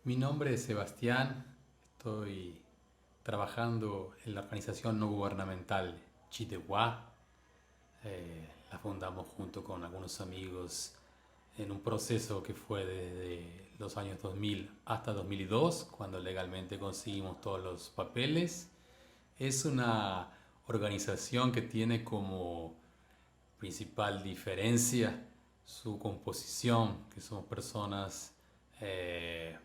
Mi nombre es Sebastián, estoy trabajando en la organización no gubernamental Chidehua. La fundamos junto con algunos amigos en un proceso que fue desde los años 2000 hasta 2002, cuando legalmente conseguimos todos los papeles. Es una organización que tiene como principal diferencia su composición, que somos personas eh,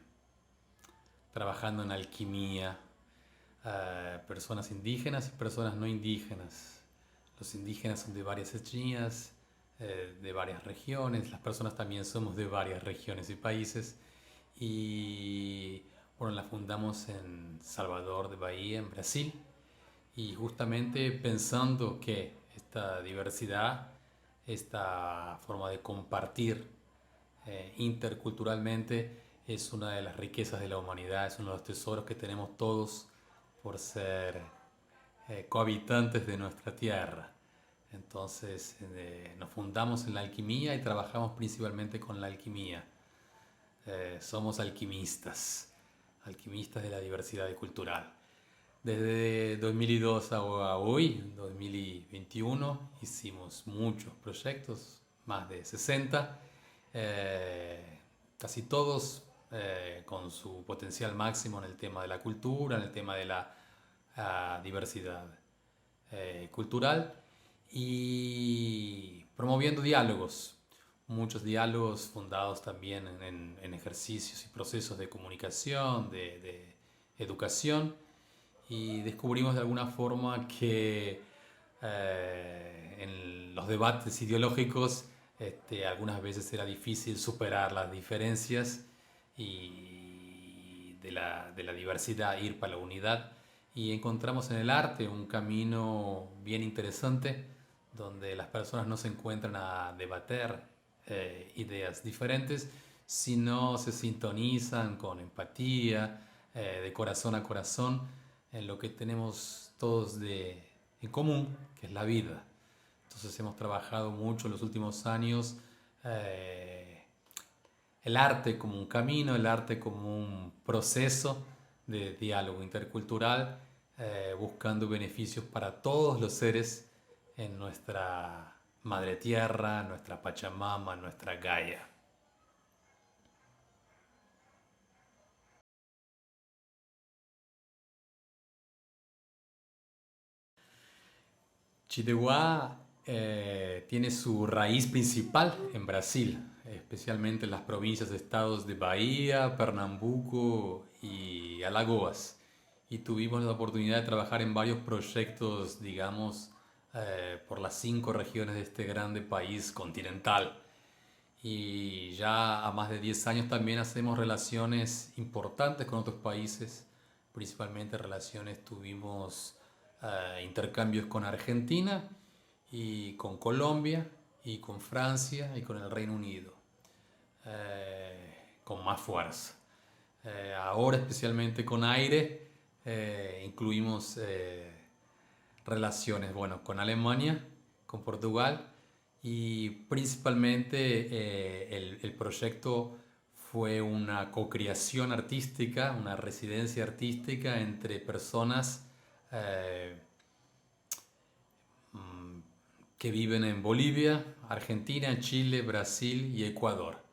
trabajando en alquimia, personas indígenas y personas no indígenas. Los indígenas son de varias etnias, de varias regiones, las personas también somos de varias regiones y países. Y bueno, la fundamos en Salvador de Bahía, en Brasil, y justamente pensando que esta diversidad, esta forma de compartir interculturalmente es una de las riquezas de la humanidad, es uno de los tesoros que tenemos todos por ser cohabitantes de nuestra tierra. Entonces nos fundamos en la alquimia y trabajamos principalmente con la alquimia. Somos alquimistas, alquimistas de la diversidad cultural. Desde 2002 a hoy, 2021, hicimos muchos proyectos, más de 60, casi todos con su potencial máximo en el tema de la cultura, en el tema de la diversidad cultural y promoviendo diálogos, muchos diálogos fundados también en ejercicios y procesos de comunicación, de educación, y descubrimos de alguna forma que en los debates ideológicos algunas veces era difícil superar las diferencias y de la diversidad ir para la unidad, y encontramos en el arte un camino bien interesante donde las personas no se encuentran a debater ideas diferentes, sino se sintonizan con empatía, de corazón a corazón, en lo que tenemos todos en común, que es la vida. Entonces hemos trabajado mucho en los últimos años el arte como un camino, el arte como un proceso de diálogo intercultural, buscando beneficios para todos los seres en nuestra madre tierra, nuestra Pachamama, nuestra Gaia. Chidehua tiene su raíz principal en Brasil, especialmente en las provincias de estados de Bahía, Pernambuco y Alagoas. Y tuvimos la oportunidad de trabajar en varios proyectos, digamos, por las 5 regiones de este grande país continental. Y ya a más de 10 años también hacemos relaciones importantes con otros países, principalmente relaciones, tuvimos intercambios con Argentina y con Colombia y con Francia y con el Reino Unido, con más fuerza. Ahora especialmente con aire incluimos relaciones, bueno, con Alemania, con Portugal, y principalmente el proyecto fue una co-creación artística, una residencia artística entre personas eh, que viven en Bolivia, Argentina, Chile, Brasil y Ecuador,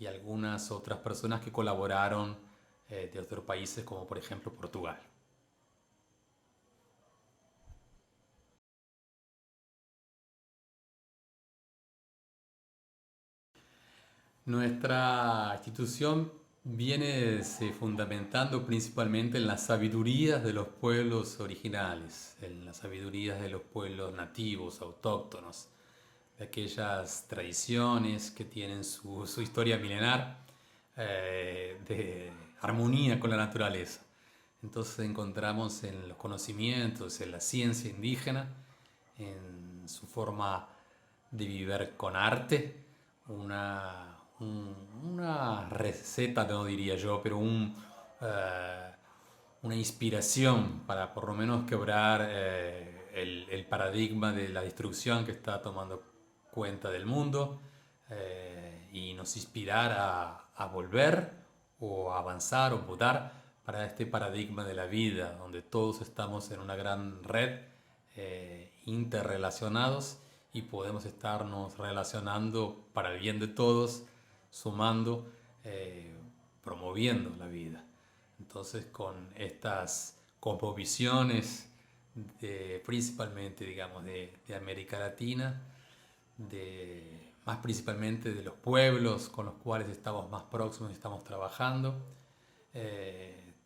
y algunas otras personas que colaboraron de otros países como por ejemplo Portugal. Nuestra institución viene se fundamentando principalmente en las sabidurías de los pueblos originales, en las sabidurías de los pueblos nativos, autóctonos, de aquellas tradiciones que tienen su historia milenar de armonía con la naturaleza. Entonces encontramos en los conocimientos, en la ciencia indígena, en su forma de vivir con arte, una receta, no diría yo, pero una inspiración para por lo menos quebrar el paradigma de la destrucción que está tomando cuenta del mundo, y nos inspirar a volver o avanzar o mudar para este paradigma de la vida, donde todos estamos en una gran red, interrelacionados, y podemos estarnos relacionando para el bien de todos, sumando, eh, promoviendo la vida. Entonces, con estas cosmovisiones principalmente, digamos, de América Latina, más principalmente de los pueblos con los cuales estamos más próximos y estamos trabajando,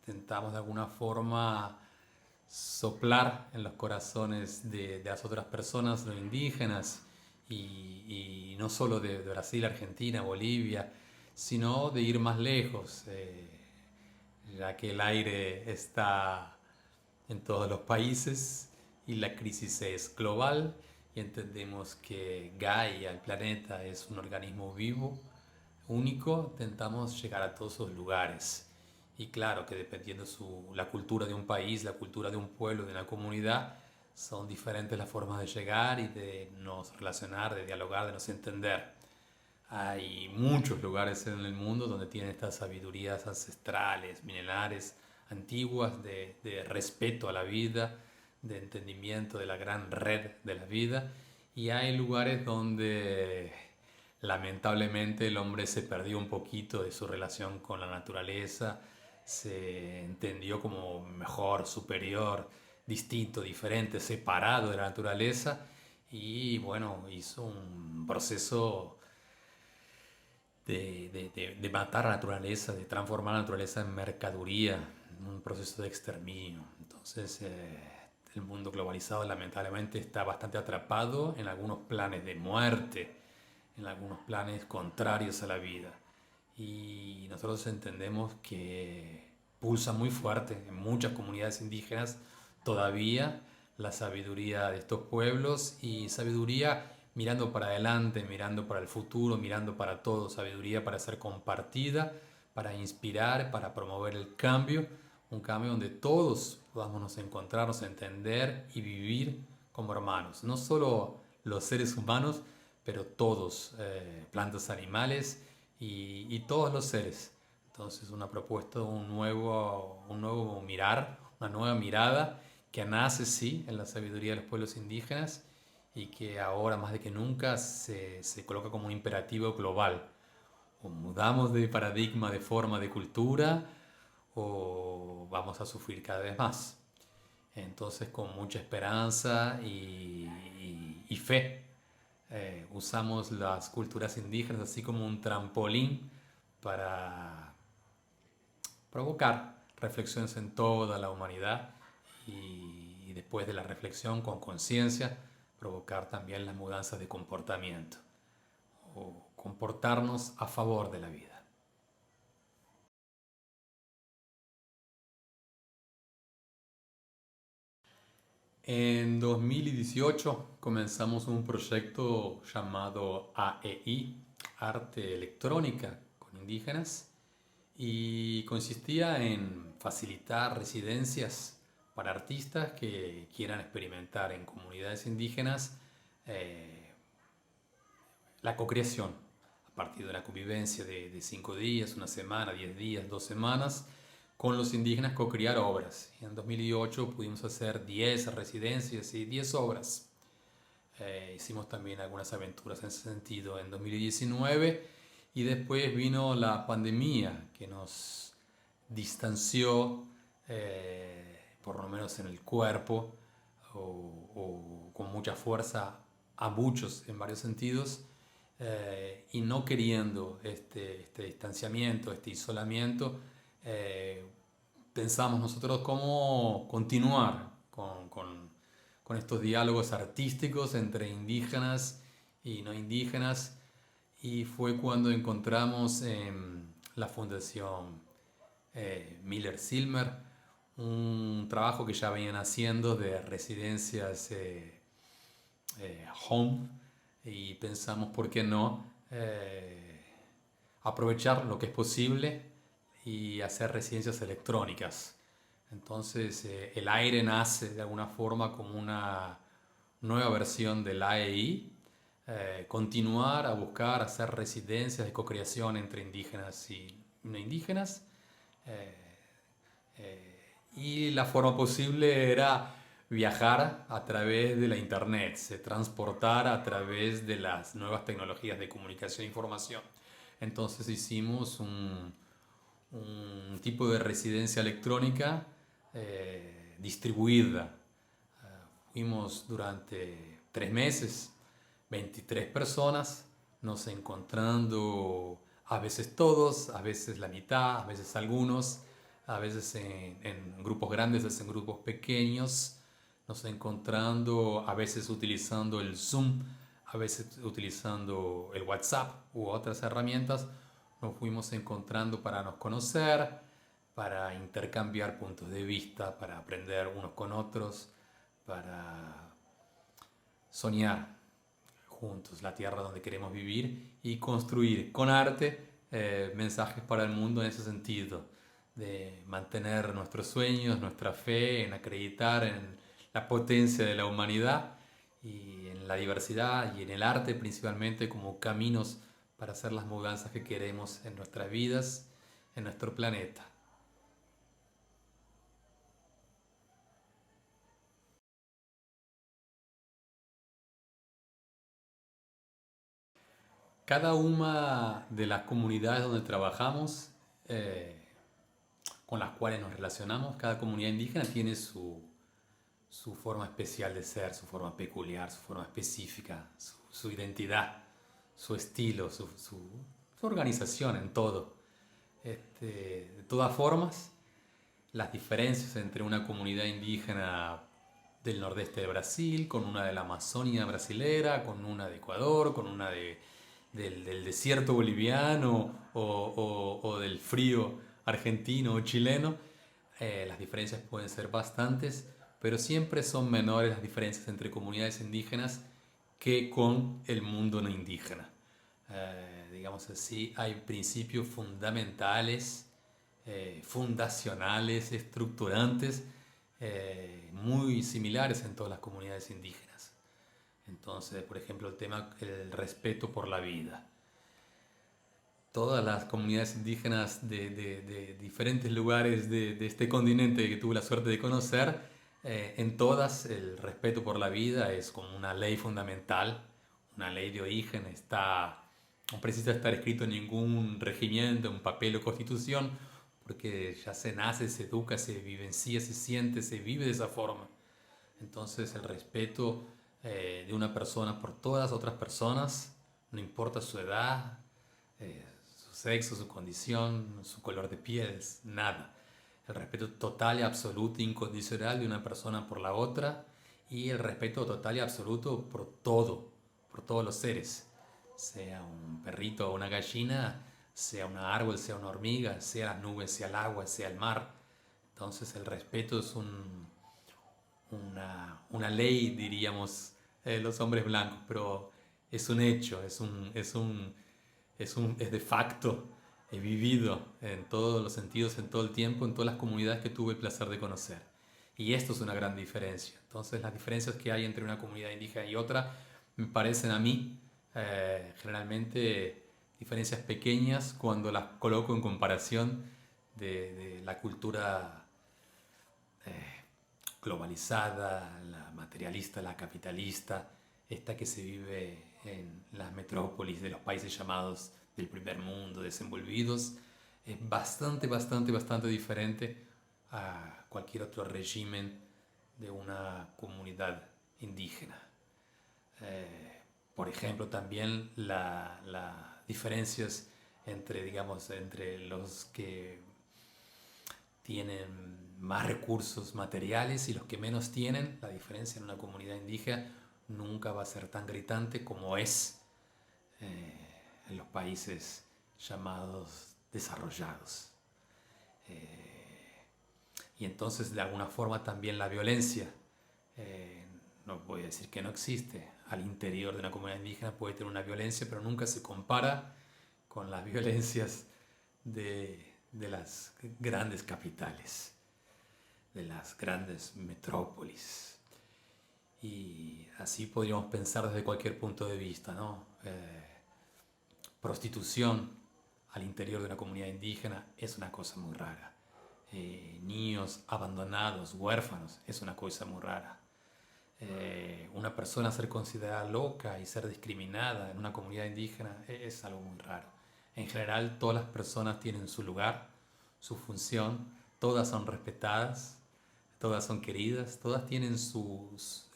tentamos de alguna forma soplar en los corazones de las otras personas, los indígenas, y no solo de Brasil, Argentina, Bolivia, sino de ir más lejos, ya que el aire está en todos los países y la crisis es global, y entendemos que Gaia, el planeta, es un organismo vivo, único. Intentamos llegar a todos esos lugares. Y claro que dependiendo la cultura de un país, la cultura de un pueblo, de una comunidad, son diferentes las formas de llegar y de nos relacionar, de dialogar, de nos entender. Hay muchos lugares en el mundo donde tienen estas sabidurías ancestrales, milenarias, antiguas, de respeto a la vida, de entendimiento de la gran red de la vida. Y hay lugares donde lamentablemente el hombre se perdió un poquito de su relación con la naturaleza, se entendió como mejor, superior, distinto, diferente, separado de la naturaleza, y bueno, hizo un proceso de matar a la naturaleza, de transformar la naturaleza en mercadería, un proceso de exterminio. Entonces, el mundo globalizado lamentablemente está bastante atrapado en algunos planes de muerte, en algunos planes contrarios a la vida. Y nosotros entendemos que pulsa muy fuerte en muchas comunidades indígenas todavía la sabiduría de estos pueblos, y sabiduría mirando para adelante, mirando para el futuro, mirando para todo, sabiduría para ser compartida, para inspirar, para promover el cambio, un cambio donde todos podamos encontrarnos, entender y vivir como hermanos, no solo los seres humanos, pero todos, plantas, animales y todos los seres. Entonces, una propuesta, un nuevo mirar, una nueva mirada que nace, sí, en la sabiduría de los pueblos indígenas, y que ahora más de que nunca se coloca como un imperativo global. O mudamos de paradigma, de forma, de cultura, o vamos a sufrir cada vez más. Entonces, con mucha esperanza y fe, usamos las culturas indígenas así como un trampolín para provocar reflexiones en toda la humanidad, y después de la reflexión con conciencia, provocar también las mudanzas de comportamiento o comportarnos a favor de la vida. En 2018 comenzamos un proyecto llamado AEI, Arte Electrónica con Indígenas, y consistía en facilitar residencias para artistas que quieran experimentar en comunidades indígenas, eh, la cocreación a partir de una convivencia de 5 días, una semana, 10 días, 2 semanas, con los indígenas co-crear obras. Y en 2008 pudimos hacer 10 residencias y 10 obras. Hicimos también algunas aventuras en ese sentido en 2019, y después vino la pandemia que nos distanció, por lo menos en el cuerpo, o con mucha fuerza a muchos en varios sentidos, y no queriendo este distanciamiento, este isolamiento, eh, pensamos nosotros cómo continuar con estos diálogos artísticos entre indígenas y no indígenas, y fue cuando encontramos en la Fundación Miller-Silmer un trabajo que ya venían haciendo de residencias, home, y pensamos por qué no, aprovechar lo que es posible y hacer residencias electrónicas. Entonces, el aire nace de alguna forma como una nueva versión del AEI, continuar a buscar hacer residencias de cocreación entre indígenas y no indígenas, Y la forma posible era viajar a través de la internet, se transportar a través de las nuevas tecnologías de comunicación e información. Entonces hicimos un tipo de residencia electrónica distribuida. Fuimos durante 3 meses, 23 personas, nos encontrando a veces todos, a veces la mitad, a veces algunos, a veces en grupos grandes, a veces en grupos pequeños, nos encontrando a veces utilizando el Zoom, a veces utilizando el WhatsApp u otras herramientas. Nos fuimos encontrando para nos conocer, para intercambiar puntos de vista, para aprender unos con otros, para soñar juntos la tierra donde queremos vivir y construir con arte mensajes para el mundo en ese sentido, de mantener nuestros sueños, nuestra fe, en acreditar en la potencia de la humanidad y en la diversidad y en el arte principalmente como caminos para hacer las mudanzas que queremos en nuestras vidas, en nuestro planeta. Cada una de las comunidades donde trabajamos, eh, con las cuales nos relacionamos, cada comunidad indígena tiene su forma especial de ser, su forma peculiar, su forma específica, su identidad, su estilo, su organización en todo. De todas formas, las diferencias entre una comunidad indígena del nordeste de Brasil, con una de la Amazonia brasilera, con una de Ecuador, con una del desierto boliviano o del frío argentino o chileno, las diferencias pueden ser bastantes, pero siempre son menores las diferencias entre comunidades indígenas que con el mundo no indígena. Digamos así, hay principios fundamentales, fundacionales, estructurantes, muy similares en todas las comunidades indígenas. Entonces, por ejemplo, el respeto por la vida. Todas las comunidades indígenas de diferentes lugares de este continente que tuve la suerte de conocer, en todas el respeto por la vida es como una ley fundamental, una ley de origen, no precisa estar escrito en ningún regimiento, un papel o constitución, porque ya se nace, se educa, se vivencia, se siente, se vive de esa forma. Entonces el respeto de una persona por todas las otras personas, no importa su edad, su sexo, su condición, su color de piel, nada. El respeto total y absoluto e incondicional de una persona por la otra y el respeto total y absoluto por todos los seres, sea un perrito o una gallina, sea un árbol, sea una hormiga, sea las nubes, sea el agua, sea el mar. Entonces el respeto es una ley, diríamos, los hombres blancos, pero es un hecho, es de facto, he vivido en todos los sentidos, en todo el tiempo, en todas las comunidades que tuve el placer de conocer. Y esto es una gran diferencia. Entonces las diferencias que hay entre una comunidad indígena y otra me parecen a mí generalmente diferencias pequeñas cuando las coloco en comparación de la cultura globalizada, la materialista, la capitalista, esta que se vive en las metrópolis de los países llamados del primer mundo, desenvolvidos, es bastante diferente a cualquier otro régimen de una comunidad indígena. Por ejemplo, también las diferencias entre los que tienen más recursos materiales y los que menos tienen, la diferencia en una comunidad indígena nunca va a ser tan gritante como es en los países llamados desarrollados. Y entonces de alguna forma también la violencia, no voy a decir que no existe, al interior de una comunidad indígena puede tener una violencia, pero nunca se compara con las violencias de las grandes capitales, de las grandes metrópolis. Y así podríamos pensar desde cualquier punto de vista, ¿no? Prostitución al interior de una comunidad indígena es una cosa muy rara. niños abandonados, huérfanos, es una cosa muy rara. Una persona ser considerada loca y ser discriminada en una comunidad indígena es algo muy raro. En general, todas las personas tienen su lugar, su función, todas son respetadas, todas son queridas, todas tienen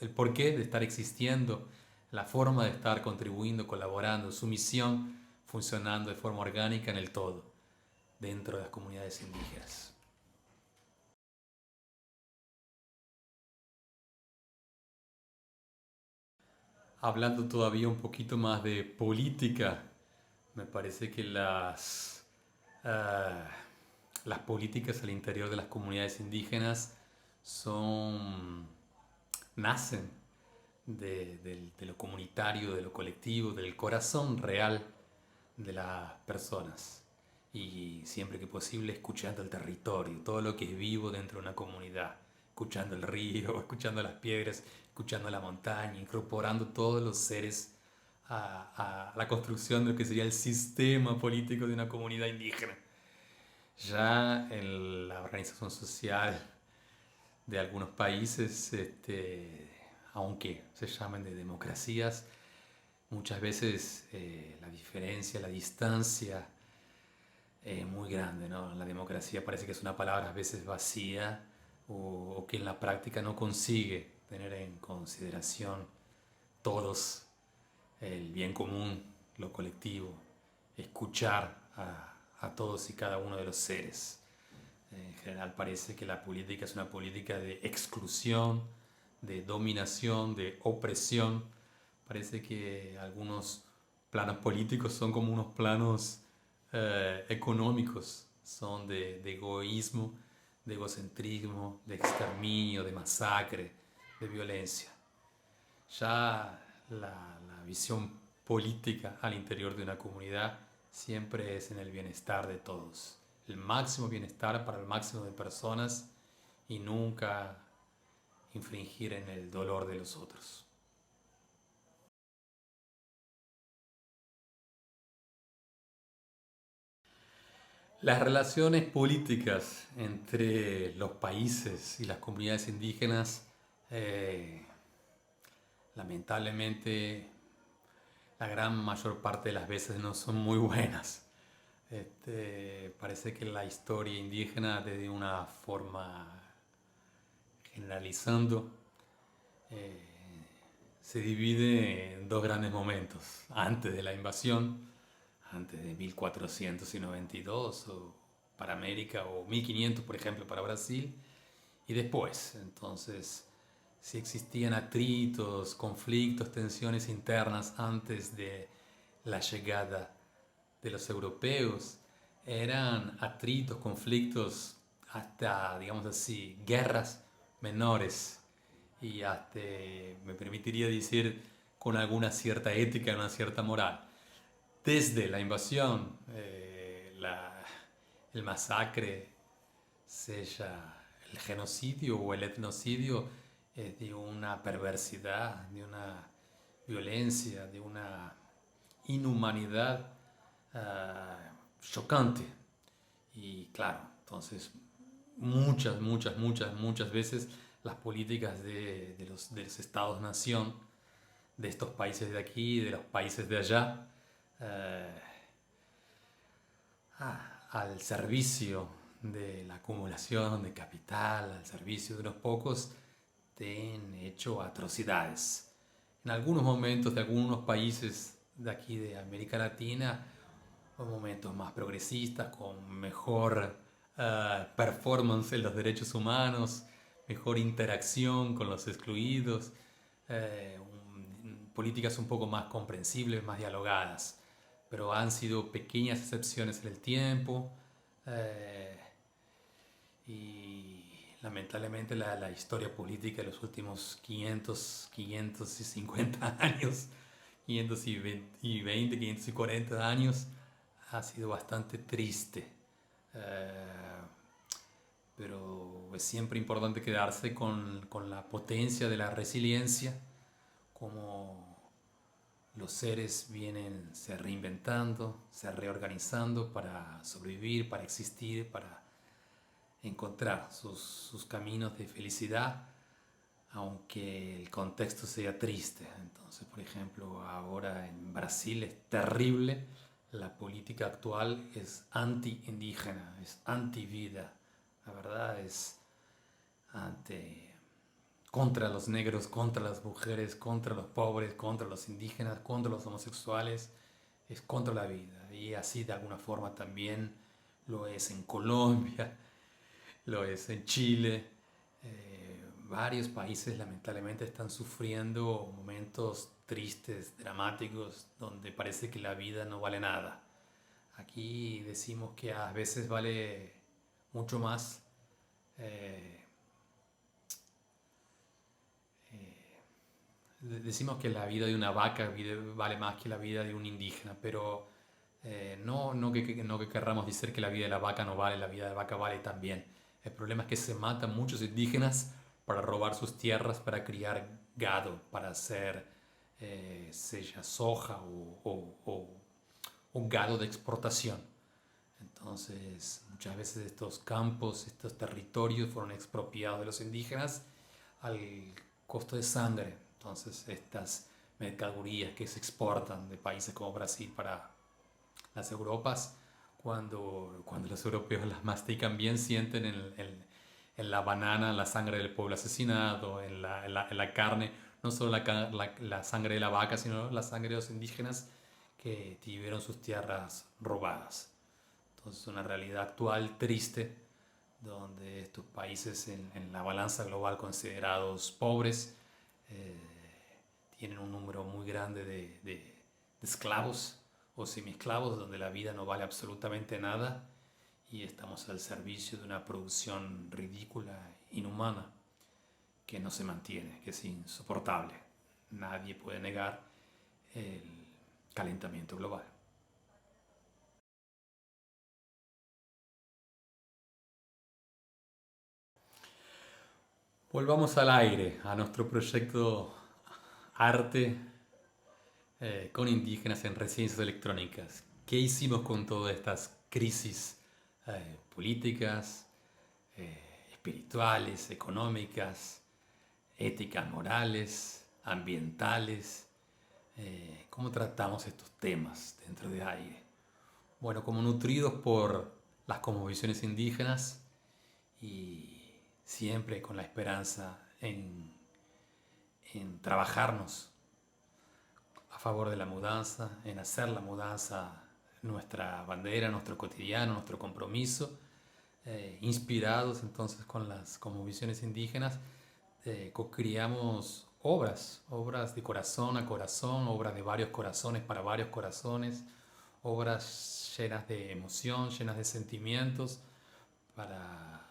el porqué de estar existiendo, la forma de estar contribuyendo, colaborando, su misión funcionando de forma orgánica en el todo, dentro de las comunidades indígenas. Hablando todavía un poquito más de política, me parece que ah, las políticas al interior de las comunidades indígenas son, nacen de lo comunitario, de lo colectivo, del corazón real de las personas. Y siempre que posible escuchando el territorio, todo lo que es vivo dentro de una comunidad, escuchando el río, escuchando las piedras, escuchando la montaña, incorporando todos los seres a la construcción de lo que sería el sistema político de una comunidad indígena. Ya en la organización social de algunos países, aunque se llamen de democracias, muchas veces la diferencia, la distancia es muy grande, ¿no? La democracia parece que es una palabra a veces vacía o que en la práctica no consigue tener en consideración todos el bien común, lo colectivo, escuchar a todos y cada uno de los seres. En general parece que la política es una política de exclusión, de dominación, de opresión. Parece que algunos planos políticos son como unos planos económicos, son de egoísmo, de egocentrismo, de exterminio, de masacre, de violencia. Ya la visión política al interior de una comunidad siempre es en el bienestar de todos, el máximo bienestar para el máximo de personas y nunca infringir en el dolor de los otros. Las relaciones políticas entre los países y las comunidades indígenas, eh, lamentablemente, la gran mayor parte de las veces no son muy buenas. Parece que la historia indígena, de una forma generalizando, eh, se divide en dos grandes momentos. Antes de la invasión, antes de 1492 o para América, o 1500 por ejemplo para Brasil, y después. Entonces, si existían atritos, conflictos, tensiones internas antes de la llegada de los europeos, eran atritos, conflictos, hasta, digamos así, guerras menores, y hasta, me permitiría decir, con alguna cierta ética, una cierta moral. Desde la invasión, el masacre, sella el genocidio o el etnocidio, de una perversidad, de una violencia, de una inhumanidad chocante. Y claro, entonces muchas veces las políticas de los estados-nación, de estos países de aquí, de los países de allá, eh, al servicio de la acumulación de capital, al servicio de unos pocos, te han hecho atrocidades. En algunos momentos de algunos países de aquí de América Latina, momentos más progresistas, con mejor performance en los derechos humanos, mejor interacción con los excluidos, políticas un poco más comprensibles, más dialogadas, pero han sido pequeñas excepciones en el tiempo, eh, y lamentablemente la historia política de los últimos 550 años, 520, 540 años, ha sido bastante triste. Eh, pero es siempre importante quedarse con la potencia de la resiliencia, como los seres vienen se reinventando, se reorganizando para sobrevivir, para existir, para encontrar sus caminos de felicidad, aunque el contexto sea triste. Entonces, por ejemplo, ahora en Brasil es terrible, la política actual es anti-indígena, es anti-vida, la verdad es ante, contra los negros, contra las mujeres, contra los pobres, contra los indígenas, contra los homosexuales, es contra la vida. Y así de alguna forma también lo es en Colombia, lo es en Chile. Varios países lamentablemente están sufriendo momentos tristes, dramáticos, donde parece que la vida no vale nada. Aquí decimos que a veces vale mucho más decimos que la vida de una vaca vale más que la vida de un indígena, pero no que querramos decir que la vida de la vaca no vale, la vida de la vaca vale también. El problema es que se matan muchos indígenas para robar sus tierras, para criar gado, para hacer sella soja o gado de exportación. Entonces, muchas veces estos campos, estos territorios fueron expropiados de los indígenas al costo de sangre. Entonces, estas mercaderías que se exportan de países como Brasil para las Europas, cuando los europeos las mastican bien, sienten en la banana la sangre del pueblo asesinado, en la carne, no solo la sangre de la vaca, sino la sangre de los indígenas que tuvieron sus tierras robadas. Entonces, una realidad actual triste, donde estos países en la balanza global considerados pobres eh, tienen un número muy grande de esclavos o semiesclavos, donde la vida no vale absolutamente nada y estamos al servicio de una producción ridícula, inhumana, que no se mantiene, que es insoportable. Nadie puede negar el calentamiento global. Volvamos al aire, a nuestro proyecto Arte con indígenas en residencias electrónicas. ¿Qué hicimos con todas estas crisis políticas, espirituales, económicas, éticas, morales, ambientales? ¿Cómo tratamos estos temas dentro de aire? Bueno, como nutridos por las cosmovisiones indígenas y siempre con la esperanza en trabajarnos a favor de la mudanza, en hacer la mudanza nuestra bandera, nuestro cotidiano, nuestro compromiso, inspirados entonces con las cosmovisiones indígenas, co-creamos obras de corazón a corazón, obras de varios corazones para varios corazones, obras llenas de emoción, llenas de sentimientos, para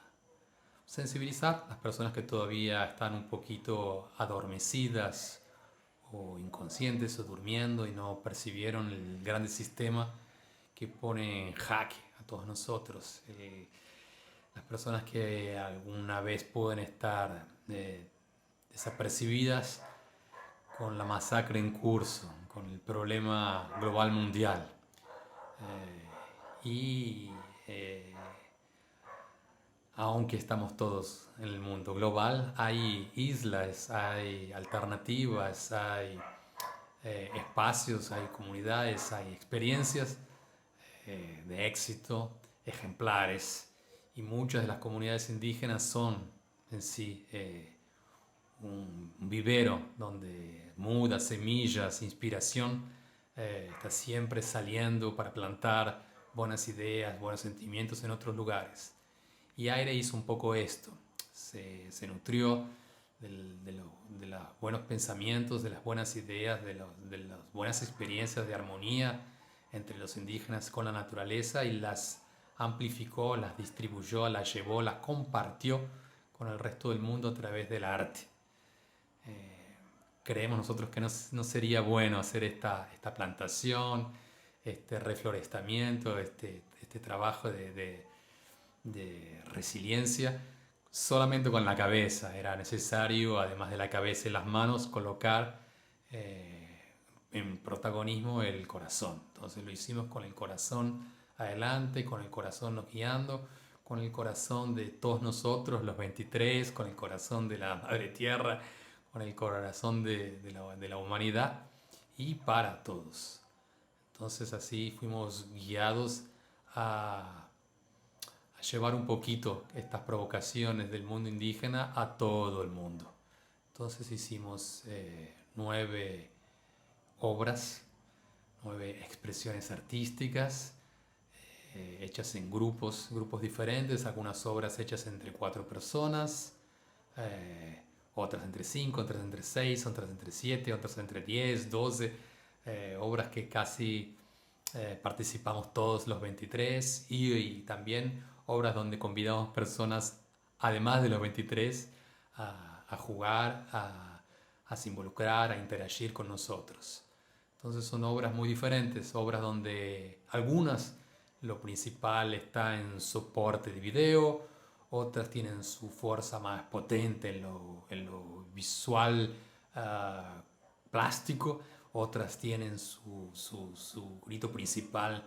sensibilizar a las personas que todavía están un poquito adormecidas o inconscientes o durmiendo y no percibieron el grande sistema que pone en jaque a todos nosotros. Las personas que alguna vez pueden estar desapercibidas con la masacre en curso, con el problema global mundial. Y aunque estamos todos en el mundo global, hay islas, hay alternativas, hay espacios, hay comunidades, hay experiencias de éxito, ejemplares, y muchas de las comunidades indígenas son en sí un vivero donde mudas, semillas, inspiración está siempre saliendo para plantar buenas ideas, buenos sentimientos en otros lugares. Y Aire hizo un poco esto, se nutrió de los buenos pensamientos, de las buenas ideas, de las buenas experiencias de armonía entre los indígenas con la naturaleza y las amplificó, las distribuyó, las llevó, las compartió con el resto del mundo a través del arte. Creemos nosotros que no sería bueno hacer esta plantación, este reflorestamiento, este trabajo de resiliencia solamente con la cabeza. Era necesario, además de la cabeza y las manos, colocar en protagonismo el corazón. Entonces lo hicimos con el corazón adelante, con el corazón nos guiando, con el corazón de todos nosotros, los 23, con el corazón de la Madre Tierra, con el corazón de la humanidad y para todos. Entonces así fuimos guiados a llevar un poquito estas provocaciones del mundo indígena a todo el mundo. Entonces hicimos 9 obras, 9 expresiones artísticas hechas en grupos diferentes, algunas obras hechas entre 4 personas, otras entre 5, otras entre 6, otras entre 7, otras entre 10, 12, obras que casi participamos todos los 23 y también obras donde convidamos personas, además de los 23, a jugar, a se involucrar, a interagir con nosotros. Entonces son obras muy diferentes, obras donde algunas lo principal está en soporte de video, otras tienen su fuerza más potente en lo visual plástico, otras tienen su grito principal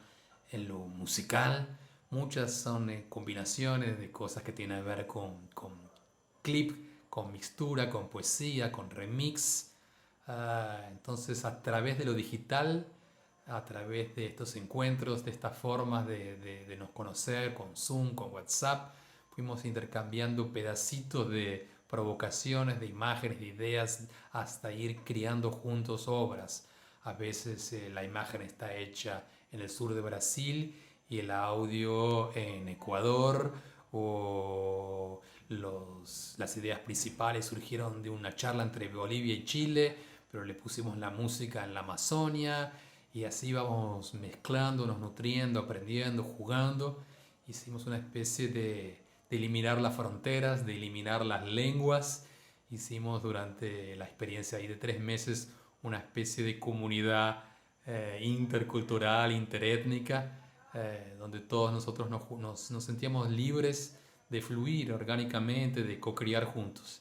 en lo musical. Muchas son combinaciones de cosas que tienen que ver con clip, con mixtura, con poesía, con remix. Entonces a través de lo digital, a través de estos encuentros, de estas formas de nos conocer, con Zoom, con WhatsApp, fuimos intercambiando pedacitos de provocaciones, de imágenes, de ideas, hasta ir creando juntos obras. A veces la imagen está hecha en el sur de Brasil y el audio en Ecuador, o las ideas principales surgieron de una charla entre Bolivia y Chile, pero le pusimos la música en la Amazonia y así vamos mezclándonos, nutriendo, aprendiendo, jugando. Hicimos una especie de eliminar las fronteras, de eliminar las lenguas. Hicimos durante la experiencia ahí de 3 meses una especie de comunidad intercultural, interétnica, donde todos nosotros nos sentíamos libres de fluir orgánicamente, de co-crear juntos.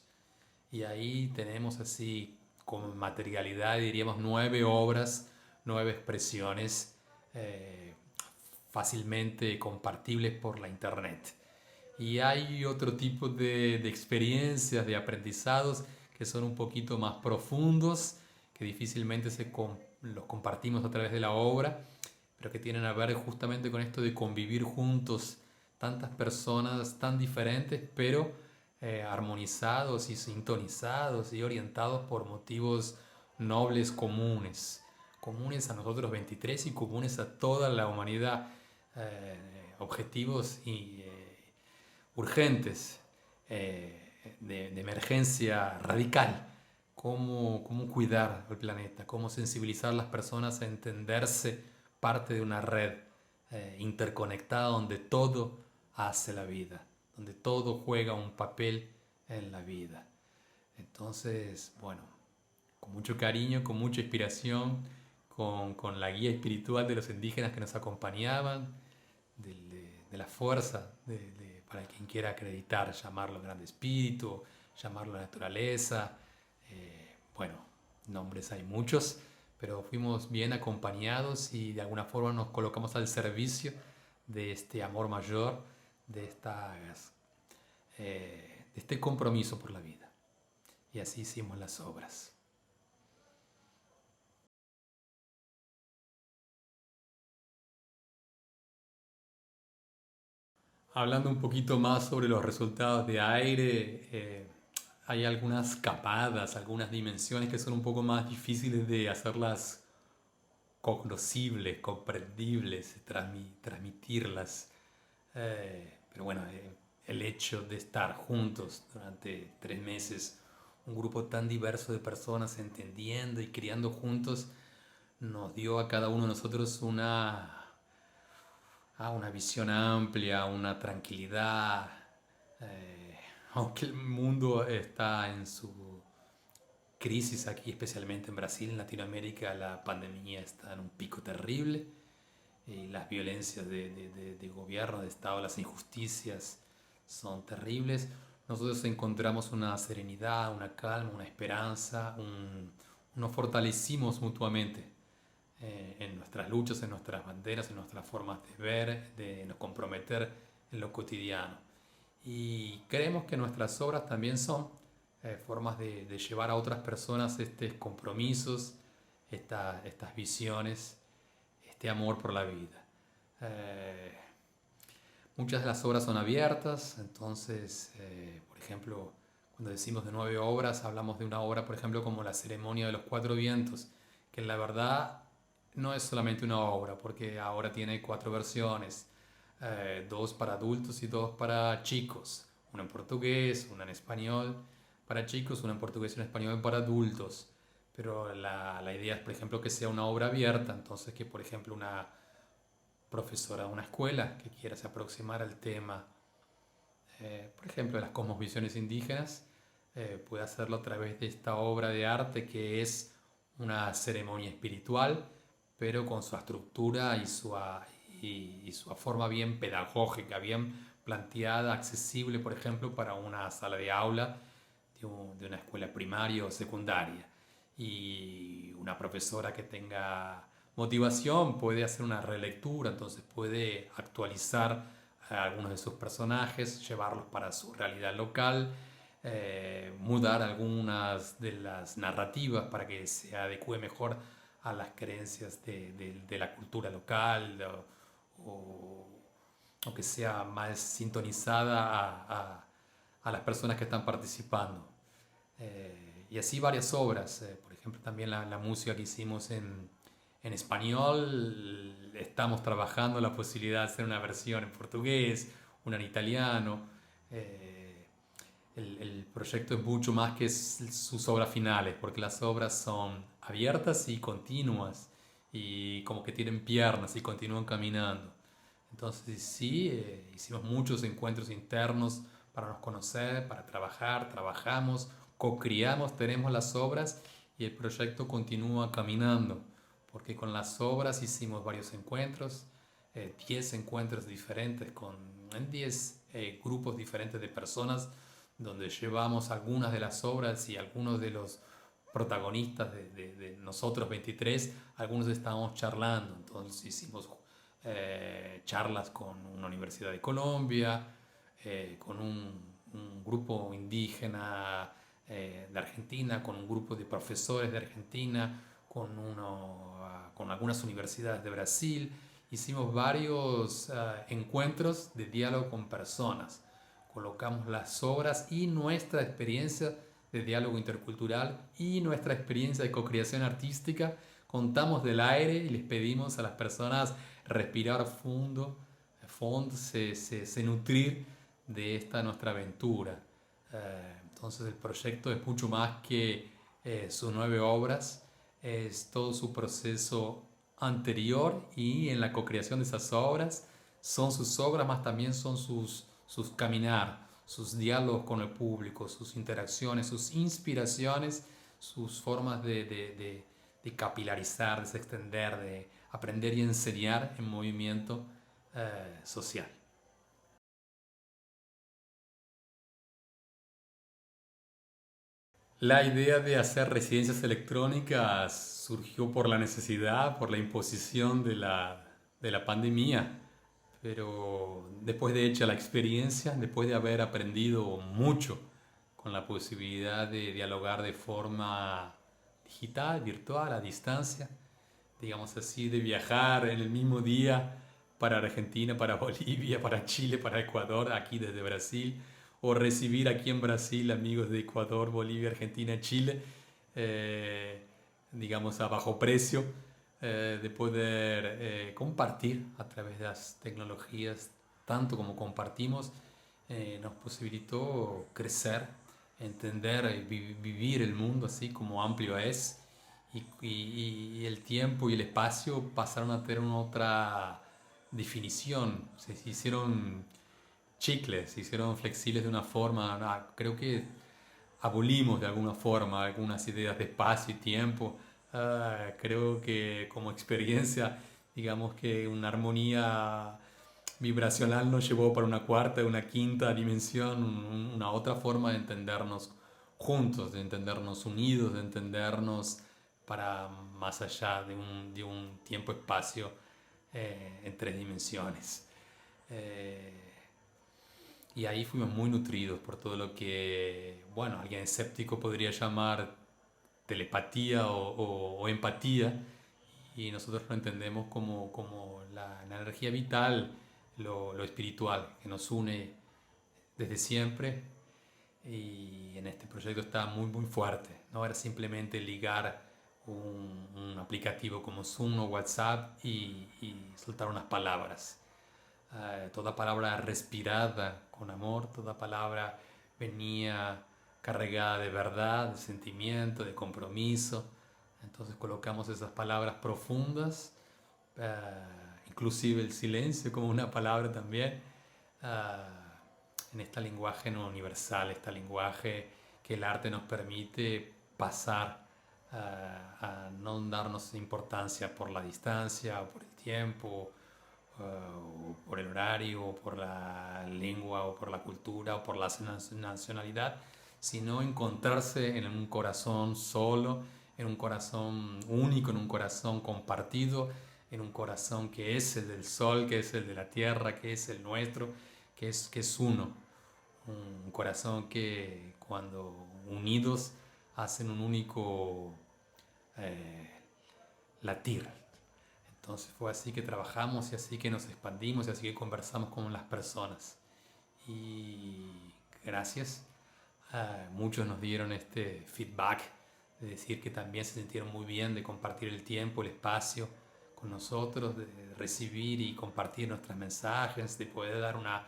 Y ahí tenemos así, con materialidad, diríamos 9 obras, 9 expresiones fácilmente compartibles por la internet. Y hay otro tipo de experiencias, de aprendizados que son un poquito más profundos, que difícilmente los compartimos a través de la obra, pero que tienen a ver justamente con esto de convivir juntos, tantas personas tan diferentes, pero armonizados y sintonizados y orientados por motivos nobles comunes, comunes a nosotros 23 y comunes a toda la humanidad, objetivos y urgentes, de emergencia radical. Cómo cuidar el planeta, cómo sensibilizar a las personas a entenderse parte de una red interconectada donde todo hace la vida, donde todo juega un papel en la vida. Entonces, bueno, con mucho cariño, con mucha inspiración, con la guía espiritual de los indígenas que nos acompañaban, de la fuerza, para quien quiera acreditar, llamarlo Grande Espíritu, llamarlo Naturaleza. Bueno, nombres hay muchos, pero fuimos bien acompañados y de alguna forma nos colocamos al servicio de este amor mayor, de este compromiso por la vida. Y así hicimos las obras. Hablando un poquito más sobre los resultados de aire, hay algunas capadas, algunas dimensiones que son un poco más difíciles de hacerlas cognoscibles, comprendibles, transmitirlas. Pero bueno, el hecho de estar juntos durante 3 meses, un grupo tan diverso de personas entendiendo y criando juntos, nos dio a cada uno de nosotros una visión amplia, una tranquilidad. Aunque el mundo está en su crisis aquí, especialmente en Brasil, en Latinoamérica, la pandemia está en un pico terrible y las violencias de gobierno, de Estado, las injusticias son terribles. Nosotros encontramos una serenidad, una calma, una esperanza, nos fortalecimos mutuamente en nuestras luchas, en nuestras banderas, en nuestras formas de ver, de nos comprometer en lo cotidiano. Y creemos que nuestras obras también son formas de llevar a otras personas estos compromisos, estas visiones, este amor por la vida. Eh, Muchas de las obras son abiertas, entonces, por ejemplo, cuando decimos de 9 obras, hablamos de una obra, por ejemplo, como la Ceremonia de los Cuatro Vientos, que la verdad no es solamente una obra, porque ahora tiene 4 versiones, 2 para adultos y 2 para chicos, una en portugués, una en español para chicos, una en portugués y una en español para adultos. Pero la idea es, por ejemplo, que sea una obra abierta, entonces que, por ejemplo, una profesora de una escuela que quiera se aproximar al tema, por ejemplo, de las cosmovisiones indígenas, puede hacerlo a través de esta obra de arte que es una ceremonia espiritual, pero con su estructura y su forma bien pedagógica, bien planteada, accesible, por ejemplo, para una sala de aula de una escuela primaria o secundaria. Y una profesora que tenga motivación puede hacer una relectura, entonces puede actualizar a algunos de sus personajes, llevarlos para su realidad local, mudar algunas de las narrativas para que se adecue mejor a las creencias de la cultura local o, o que sea más sintonizada a las personas que están participando. Y así varias obras, por ejemplo también la música que hicimos en español, estamos trabajando la posibilidad de hacer una versión en portugués, una en italiano. Eh, el proyecto es mucho más que sus obras finales, porque las obras son abiertas y continuas, y como que tienen piernas y continúan caminando. Entonces sí, hicimos muchos encuentros internos para nos conocer, para trabajar, trabajamos, co-criamos, tenemos las obras y el proyecto continúa caminando, porque con las obras hicimos varios encuentros, 10 encuentros diferentes con 10 grupos diferentes de personas, donde llevamos algunas de las obras y algunos de los protagonistas de nosotros 23, algunos estábamos charlando, entonces hicimos charlas con una universidad de Colombia, con un grupo indígena de Argentina, con un grupo de profesores de Argentina, con algunas universidades de Brasil. Hicimos varios encuentros de diálogo con personas. Colocamos las obras y nuestra experiencia de diálogo intercultural y nuestra experiencia de co-creación artística. Contamos del aire y les pedimos a las personas respirar fondo, se nutrir de esta nuestra aventura. Entonces el proyecto es mucho más que sus 9 obras, es todo su proceso anterior y en la co-creación de esas obras son sus obras, más también son sus caminar, sus diálogos con el público, sus interacciones, sus inspiraciones, sus formas de capilarizar, de se extender, de aprender y enseñar en movimiento social. La idea de hacer residencias electrónicas surgió por la necesidad, por la imposición de la pandemia, pero después de hecha la experiencia, después de haber aprendido mucho con la posibilidad de dialogar de forma digital, virtual, a distancia, digamos así, de viajar en el mismo día para Argentina, para Bolivia, para Chile, para Ecuador, aquí desde Brasil, o recibir aquí en Brasil amigos de Ecuador, Bolivia, Argentina, Chile, eh, digamos a bajo precio, de poder compartir a través de las tecnologías, tanto como compartimos, nos posibilitó crecer, entender y vivir el mundo así como amplio es y el tiempo y el espacio pasaron a tener una otra definición, se hicieron chicles, se hicieron flexibles de una forma, creo que abolimos de alguna forma algunas ideas de espacio y tiempo. Creo que como experiencia, digamos que una armonía vibracional nos llevó para una cuarta, una quinta dimensión, una otra forma de entendernos juntos, de entendernos unidos, de entendernos para más allá de un tiempo-espacio en 3 dimensiones. Eh, Y ahí fuimos muy nutridos por todo lo que, bueno, alguien escéptico podría llamar telepatía o empatía, y nosotros lo entendemos como la energía vital, lo espiritual, que nos une desde siempre. Y en este proyecto está muy, muy fuerte. No era simplemente ligar un aplicativo como Zoom o WhatsApp y soltar unas palabras. Toda palabra respirada con amor, toda palabra venía cargada de verdad, de sentimiento, de compromiso. Entonces colocamos esas palabras profundas, inclusive el silencio como una palabra también, ah, en este lenguaje no universal, este lenguaje que el arte nos permite pasar, a no darnos importancia por la distancia o por el tiempo, o por el horario, o por la lengua, o por la cultura, o por la nacionalidad, sino encontrarse en un corazón solo, en un corazón único, en un corazón compartido, en un corazón que es el del sol, que es el de la tierra, que es el nuestro, que es uno. Un corazón que cuando unidos hacen un único eh, latir. Entonces fue así que trabajamos y así que nos expandimos y así que conversamos con las personas. Y gracias. Muchos nos dieron este feedback de decir que también se sintieron muy bien de compartir el tiempo, el espacio con nosotros, de recibir y compartir nuestros mensajes, de poder dar una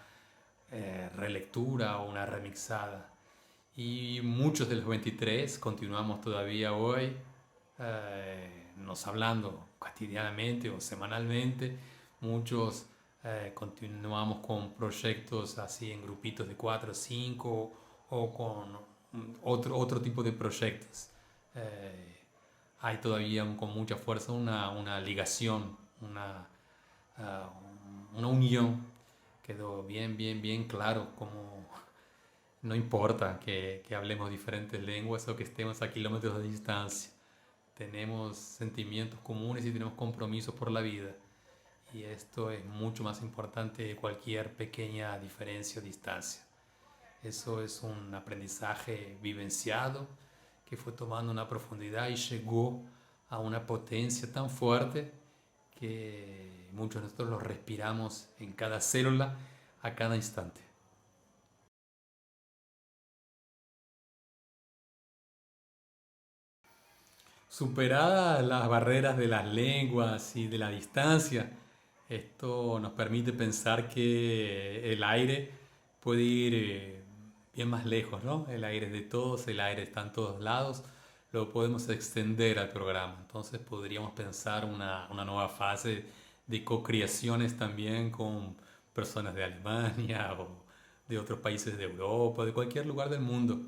relectura o una remixada. Y muchos de los 23 continuamos todavía hoy, nos hablando cotidianamente o semanalmente. Muchos continuamos con proyectos así en grupitos de 4 o 5, o con otro tipo de proyectos. Eh, Hay todavía con mucha fuerza una ligación, una unión. Quedó bien, bien, bien claro como no importa que hablemos diferentes lenguas o que estemos a kilómetros de distancia. Tenemos sentimientos comunes y tenemos compromisos por la vida. Y esto es mucho más importante que cualquier pequeña diferencia o distancia. Eso es un aprendizaje vivenciado que fue tomando una profundidad y llegó a una potencia tan fuerte que muchos de nosotros lo respiramos en cada célula, a cada instante. Superadas las barreras de las lenguas y de la distancia, esto nos permite pensar que el aire puede ir bien más lejos, ¿no? El aire es de todos, el aire está en todos lados, lo podemos extender al programa. Entonces podríamos pensar una nueva fase de co-creaciones también con personas de Alemania o de otros países de Europa, de cualquier lugar del mundo.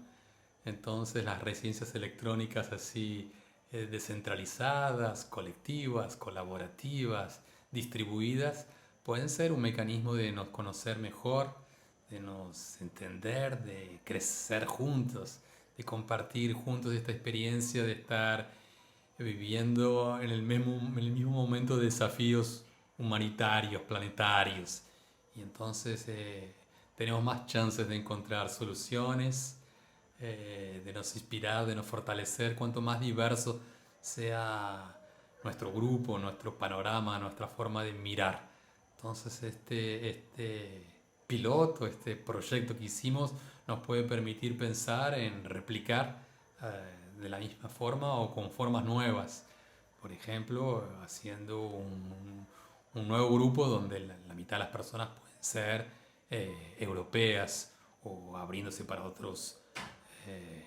Entonces las residencias electrónicas así, descentralizadas, colectivas, colaborativas, distribuidas, pueden ser un mecanismo de nos conocer mejor, de nos entender, de crecer juntos, de compartir juntos esta experiencia de estar viviendo en el mismo momento de desafíos humanitarios, planetarios. Y entonces tenemos más chances de encontrar soluciones, de nos inspirar, de nos fortalecer, cuanto más diverso sea nuestro grupo, nuestro panorama, nuestra forma de mirar. Entonces este piloto, este proyecto que hicimos nos puede permitir pensar en replicar de la misma forma o con formas nuevas. Por ejemplo, haciendo un nuevo grupo donde la mitad de las personas pueden ser europeas, o abriéndose para otros eh,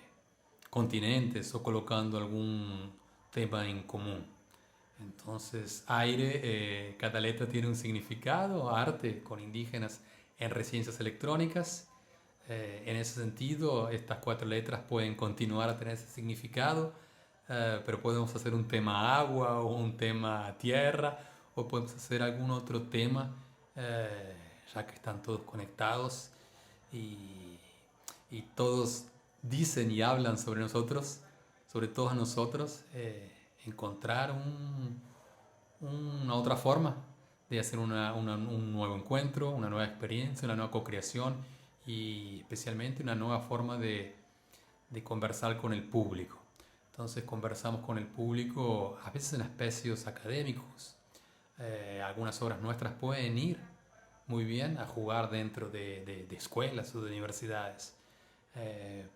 continentes, o colocando algún tema en común. Entonces, aire, cada letra tiene un significado, arte con indígenas en residencias electrónicas. En ese sentido, estas 4 letras pueden continuar a tener ese significado, pero podemos hacer un tema agua o un tema tierra, o podemos hacer algún otro tema, eh, ya que están todos conectados y, y todos dicen y hablan sobre nosotros, sobre todos nosotros. Encontrar una otra forma de hacer un nuevo encuentro, una nueva experiencia, una nueva co-creación, y especialmente una nueva forma de conversar con el público. Entonces conversamos con el público a veces en espacios académicos. Algunas obras nuestras pueden ir muy bien a jugar dentro de escuelas o de universidades.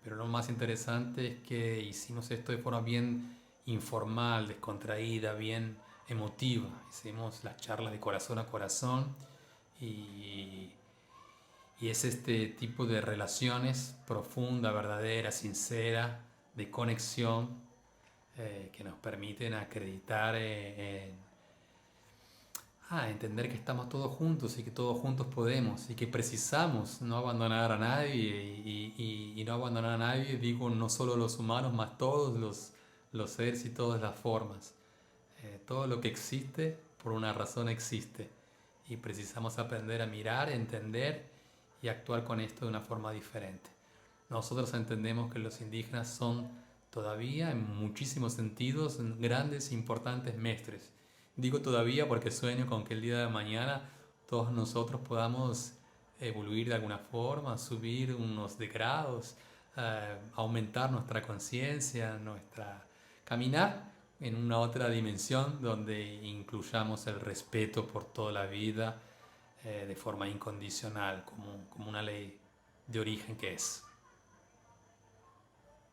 Pero lo más interesante es que hicimos esto de forma bien informal, descontraída, bien emotiva. Hicimos las charlas de corazón a corazón y, y es este tipo de relaciones profunda, verdadera, sincera, de conexión que nos permiten acreditar entender que estamos todos juntos y que todos juntos podemos y que precisamos no abandonar a nadie y no abandonar a nadie, digo, no solo los humanos, más todos los seres y todas las formas. Todo lo que existe por una razón existe y precisamos aprender a mirar, entender y actuar con esto de una forma diferente. Nosotros entendemos que los indígenas son todavía en muchísimos sentidos grandes e importantes mestres. Digo todavía porque sueño con que el día de mañana todos nosotros podamos evoluir de alguna forma, subir unos degrados, aumentar nuestra conciencia, nuestra caminar en una otra dimensión donde incluyamos el respeto por toda la vida de forma incondicional, como una ley de origen que es.